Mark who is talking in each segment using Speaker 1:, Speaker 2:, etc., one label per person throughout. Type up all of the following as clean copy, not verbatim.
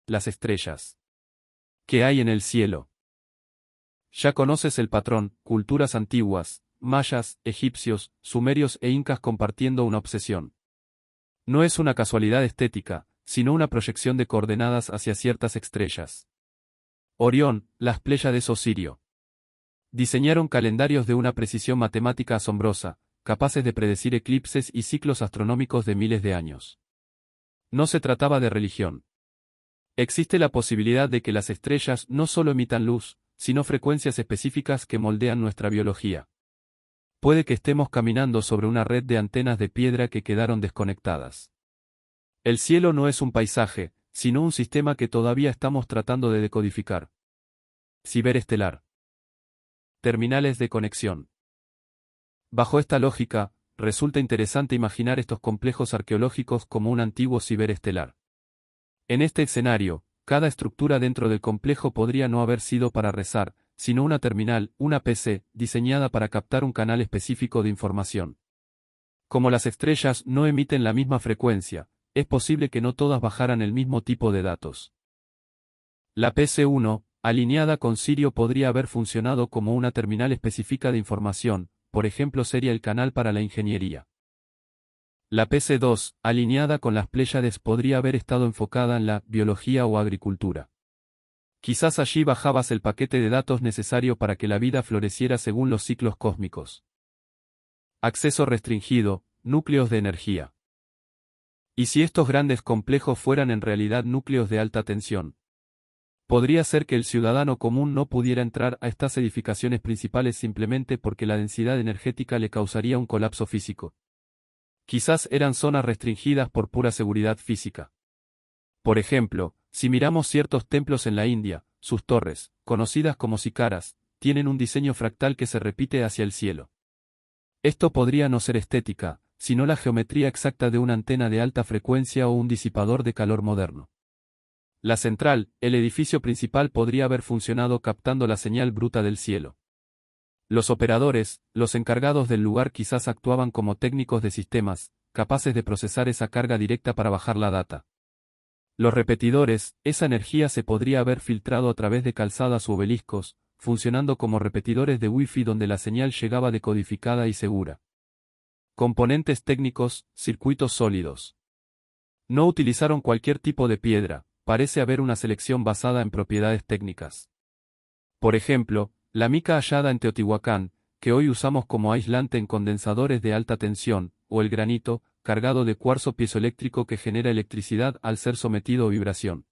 Speaker 1: Las estrellas. ¿Qué hay en el cielo? Ya conoces el patrón: culturas antiguas, mayas, egipcios, sumerios e incas compartiendo una obsesión. No es una casualidad estética, sino una proyección de coordenadas hacia ciertas estrellas. Orión, las Pléyades o Sirio. Diseñaron calendarios de una precisión matemática asombrosa, capaces de predecir eclipses y ciclos astronómicos de miles de años. No se trataba de religión. Existe la posibilidad de que las estrellas no solo emitan luz, sino frecuencias específicas que moldean nuestra biología. Puede que estemos caminando sobre una red de antenas de piedra que quedaron desconectadas. El cielo no es un paisaje, sino un sistema que todavía estamos tratando de decodificar. Ciberestelar. Terminales de conexión. Bajo esta lógica, resulta interesante imaginar estos complejos arqueológicos como un antiguo ciberestelar. En este escenario, cada estructura dentro del complejo podría no haber sido para rezar, sino una terminal, una PC, diseñada para captar un canal específico de información. Como las estrellas no emiten la misma frecuencia, es posible que no todas bajaran el mismo tipo de datos. La PC-1, alineada con Sirio, podría haber funcionado como una terminal específica de información, por ejemplo sería el canal para la ingeniería. La PC-2, alineada con las Pléyades, podría haber estado enfocada en la biología o agricultura. Quizás allí bajabas el paquete de datos necesario para que la vida floreciera según los ciclos cósmicos. Acceso restringido, núcleos de energía. ¿Y si estos grandes complejos fueran en realidad núcleos de alta tensión? Podría ser que el ciudadano común no pudiera entrar a estas edificaciones principales simplemente porque la densidad energética le causaría un colapso físico. Quizás eran zonas restringidas por pura seguridad física. Por ejemplo, si miramos ciertos templos en la India, sus torres, conocidas como sikaras, tienen un diseño fractal que se repite hacia el cielo. Esto podría no ser estética, sino la geometría exacta de una antena de alta frecuencia o un disipador de calor moderno. La central, el edificio principal, podría haber funcionado captando la señal bruta del cielo. Los operadores, los encargados del lugar, quizás actuaban como técnicos de sistemas, capaces de procesar esa carga directa para bajar la data. Los repetidores, esa energía se podría haber filtrado a través de calzadas u obeliscos, funcionando como repetidores de Wi-Fi donde la señal llegaba decodificada y segura. Componentes técnicos, circuitos sólidos. No utilizaron cualquier tipo de piedra, parece haber una selección basada en propiedades técnicas. Por ejemplo, la mica hallada en Teotihuacán, que hoy usamos como aislante en condensadores de alta tensión, o el granito, cargado de cuarzo piezoeléctrico que genera electricidad al ser sometido a vibración.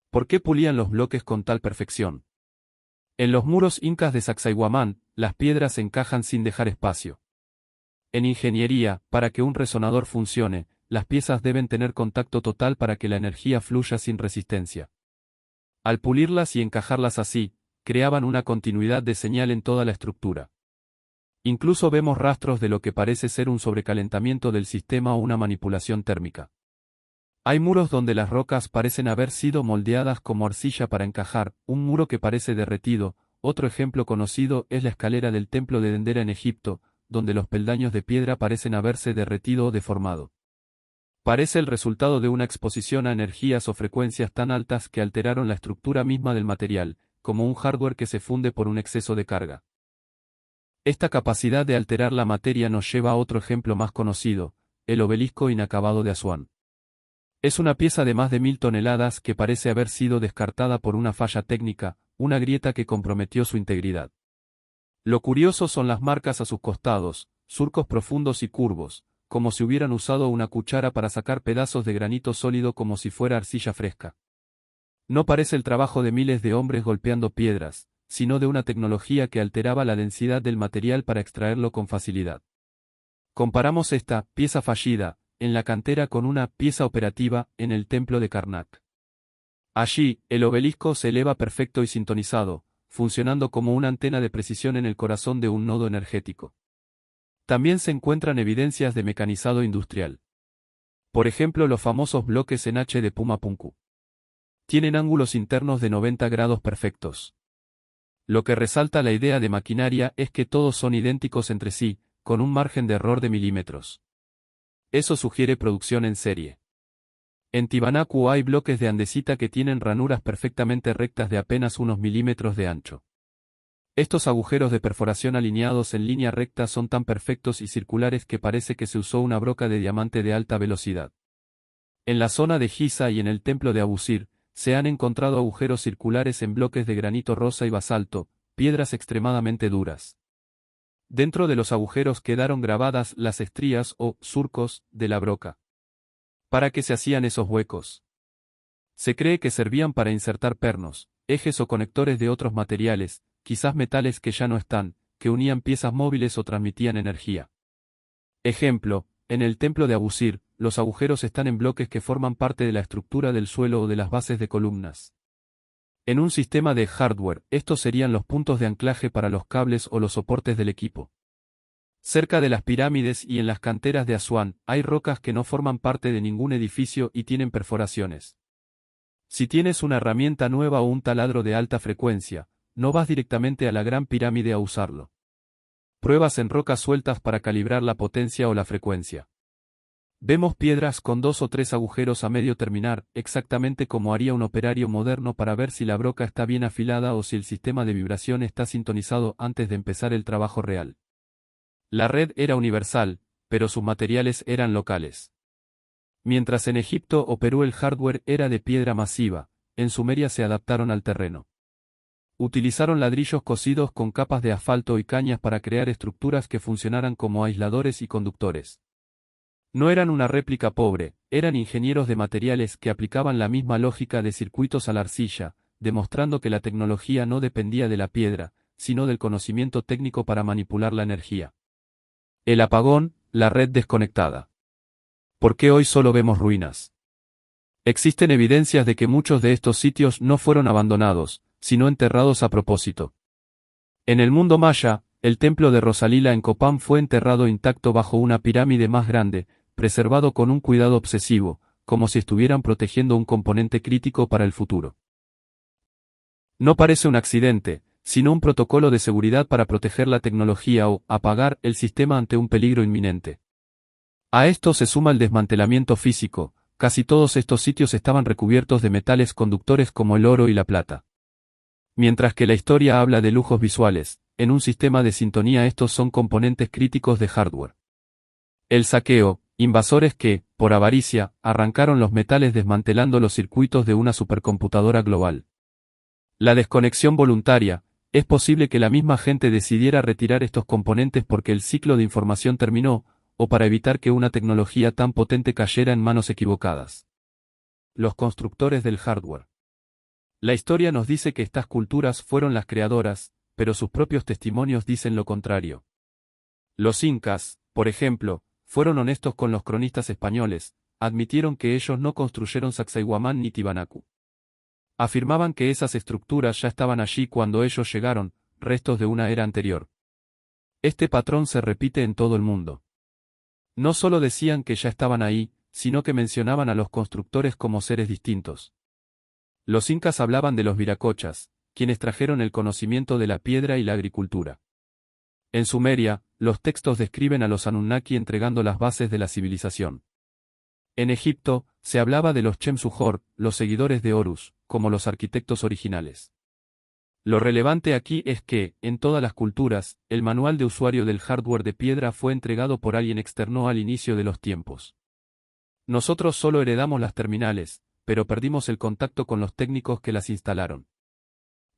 Speaker 1: ¿Por qué pulían los bloques con tal perfección? En los muros incas de Sacsayhuamán, las piedras se encajan sin dejar espacio. En ingeniería, para que un resonador funcione, las piezas deben tener contacto total para que la energía fluya sin resistencia. Al pulirlas y encajarlas así, creaban una continuidad de señal en toda la estructura. Incluso vemos rastros de lo que parece ser un sobrecalentamiento del sistema o una manipulación térmica. Hay muros donde las rocas parecen haber sido moldeadas como arcilla para encajar, un muro que parece derretido. Otro ejemplo conocido es la escalera del templo de Dendera en Egipto, donde los peldaños de piedra parecen haberse derretido o deformado. Parece el resultado de una exposición a energías o frecuencias tan altas que alteraron la estructura misma del material, como un hardware que se funde por un exceso de carga. Esta capacidad de alterar la materia nos lleva a otro ejemplo más conocido, el obelisco inacabado de Asuán. Es una pieza de más de 1000 toneladas que parece haber sido descartada por una falla técnica, una grieta que comprometió su integridad. Lo curioso son las marcas a sus costados, surcos profundos y curvos, como si hubieran usado una cuchara para sacar pedazos de granito sólido como si fuera arcilla fresca. No parece el trabajo de miles de hombres golpeando piedras, sino de una tecnología que alteraba la densidad del material para extraerlo con facilidad. Comparamos esta pieza fallida en la cantera con una pieza operativa en el templo de Karnak. Allí, el obelisco se eleva perfecto y sintonizado, funcionando como una antena de precisión en el corazón de un nodo energético. También se encuentran evidencias de mecanizado industrial. Por ejemplo, los famosos bloques en H de Pumapunku. Tienen ángulos internos de 90 grados perfectos. Lo que resalta la idea de maquinaria es que todos son idénticos entre sí, con un margen de error de milímetros. Eso sugiere producción en serie. En Tiwanaku hay bloques de andesita que tienen ranuras perfectamente rectas de apenas unos milímetros de ancho. Estos agujeros de perforación alineados en línea recta son tan perfectos y circulares que parece que se usó una broca de diamante de alta velocidad. En la zona de Giza y en el templo de Abusir, se han encontrado agujeros circulares en bloques de granito rosa y basalto, piedras extremadamente duras. Dentro de los agujeros quedaron grabadas las estrías o surcos de la broca. ¿Para qué se hacían esos huecos? Se cree que servían para insertar pernos, ejes o conectores de otros materiales, quizás metales que ya no están, que unían piezas móviles o transmitían energía. Ejemplo, en el templo de Abusir, los agujeros están en bloques que forman parte de la estructura del suelo o de las bases de columnas. En un sistema de hardware, estos serían los puntos de anclaje para los cables o los soportes del equipo. Cerca de las pirámides y en las canteras de Asuán, hay rocas que no forman parte de ningún edificio y tienen perforaciones. Si tienes una herramienta nueva o un taladro de alta frecuencia, no vas directamente a la Gran Pirámide a usarlo. Pruebas en rocas sueltas para calibrar la potencia o la frecuencia. Vemos piedras con 2 o 3 agujeros a medio terminar, exactamente como haría un operario moderno para ver si la broca está bien afilada o si el sistema de vibración está sintonizado antes de empezar el trabajo real. La red era universal, pero sus materiales eran locales. Mientras en Egipto o Perú el hardware era de piedra masiva, en Sumeria se adaptaron al terreno. Utilizaron ladrillos cocidos con capas de asfalto y cañas para crear estructuras que funcionaran como aisladores y conductores. No eran una réplica pobre, eran ingenieros de materiales que aplicaban la misma lógica de circuitos a la arcilla, demostrando que la tecnología no dependía de la piedra, sino del conocimiento técnico para manipular la energía. El apagón, la red desconectada. ¿Por qué hoy solo vemos ruinas? Existen evidencias de que muchos de estos sitios no fueron abandonados, sino enterrados a propósito. En el mundo maya, el templo de Rosalila en Copán fue enterrado intacto bajo una pirámide más grande, preservado con un cuidado obsesivo, como si estuvieran protegiendo un componente crítico para el futuro. No parece un accidente, sino un protocolo de seguridad para proteger la tecnología o apagar el sistema ante un peligro inminente. A esto se suma el desmantelamiento físico, casi todos estos sitios estaban recubiertos de metales conductores como el oro y la plata. Mientras que la historia habla de lujos visuales, en un sistema de sintonía estos son componentes críticos de hardware. El saqueo, invasores que, por avaricia, arrancaron los metales desmantelando los circuitos de una supercomputadora global. La desconexión voluntaria, es posible que la misma gente decidiera retirar estos componentes porque el ciclo de información terminó, o para evitar que una tecnología tan potente cayera en manos equivocadas. Los constructores del hardware. La historia nos dice que estas culturas fueron las creadoras, pero sus propios testimonios dicen lo contrario. Los incas, por ejemplo, fueron honestos con los cronistas españoles, admitieron que ellos no construyeron Sacsayhuamán ni Tiwanaku. Afirmaban que esas estructuras ya estaban allí cuando ellos llegaron, restos de una era anterior. Este patrón se repite en todo el mundo. No solo decían que ya estaban ahí, sino que mencionaban a los constructores como seres distintos. Los incas hablaban de los viracochas, quienes trajeron el conocimiento de la piedra y la agricultura. En Sumeria, los textos describen a los Anunnaki entregando las bases de la civilización. En Egipto, se hablaba de los Chemsuhor, los seguidores de Horus, como los arquitectos originales. Lo relevante aquí es que, en todas las culturas, el manual de usuario del hardware de piedra fue entregado por alguien externo al inicio de los tiempos. Nosotros solo heredamos las terminales, pero perdimos el contacto con los técnicos que las instalaron.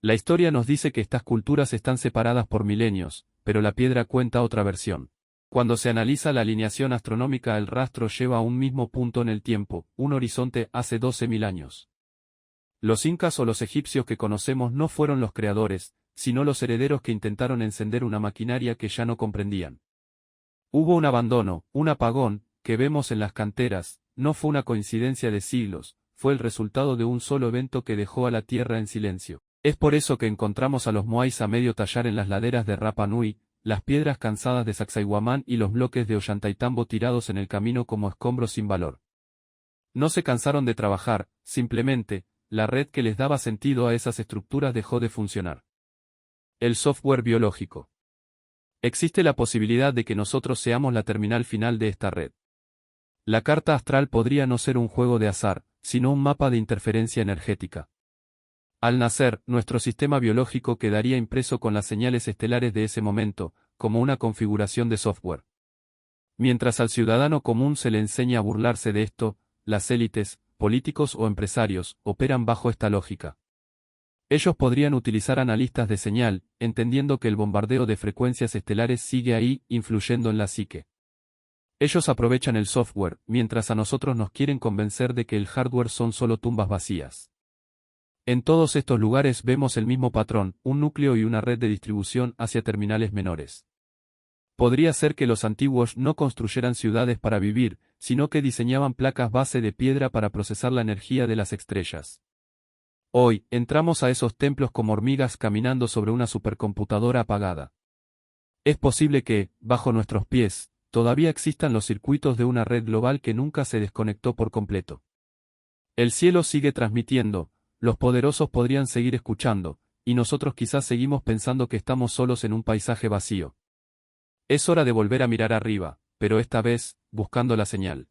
Speaker 1: La historia nos dice que estas culturas están separadas por milenios, pero la piedra cuenta otra versión. Cuando se analiza la alineación astronómica, el rastro lleva a un mismo punto en el tiempo, un horizonte hace 12.000 años. Los incas o los egipcios que conocemos no fueron los creadores, sino los herederos que intentaron encender una maquinaria que ya no comprendían. Hubo un abandono, un apagón, que vemos en las canteras, no fue una coincidencia de siglos, fue el resultado de un solo evento que dejó a la Tierra en silencio. Es por eso que encontramos a los moais a medio tallar en las laderas de Rapa Nui, las piedras cansadas de Sacsayhuamán y los bloques de Ollantaytambo tirados en el camino como escombros sin valor. No se cansaron de trabajar, simplemente, la red que les daba sentido a esas estructuras dejó de funcionar. El software biológico. Existe la posibilidad de que nosotros seamos la terminal final de esta red. La carta astral podría no ser un juego de azar, sino un mapa de interferencia energética. Al nacer, nuestro sistema biológico quedaría impreso con las señales estelares de ese momento, como una configuración de software. Mientras al ciudadano común se le enseña a burlarse de esto, las élites, políticos o empresarios, operan bajo esta lógica. Ellos podrían utilizar analistas de señal, entendiendo que el bombardeo de frecuencias estelares sigue ahí, influyendo en la psique. Ellos aprovechan el software, mientras a nosotros nos quieren convencer de que el hardware son solo tumbas vacías. En todos estos lugares vemos el mismo patrón, un núcleo y una red de distribución hacia terminales menores. Podría ser que los antiguos no construyeran ciudades para vivir, sino que diseñaban placas base de piedra para procesar la energía de las estrellas. Hoy, entramos a esos templos como hormigas caminando sobre una supercomputadora apagada. Es posible que, bajo nuestros pies, todavía existan los circuitos de una red global que nunca se desconectó por completo. El cielo sigue transmitiendo, los poderosos podrían seguir escuchando, y nosotros quizás seguimos pensando que estamos solos en un paisaje vacío. Es hora de volver a mirar arriba, pero esta vez, buscando la señal.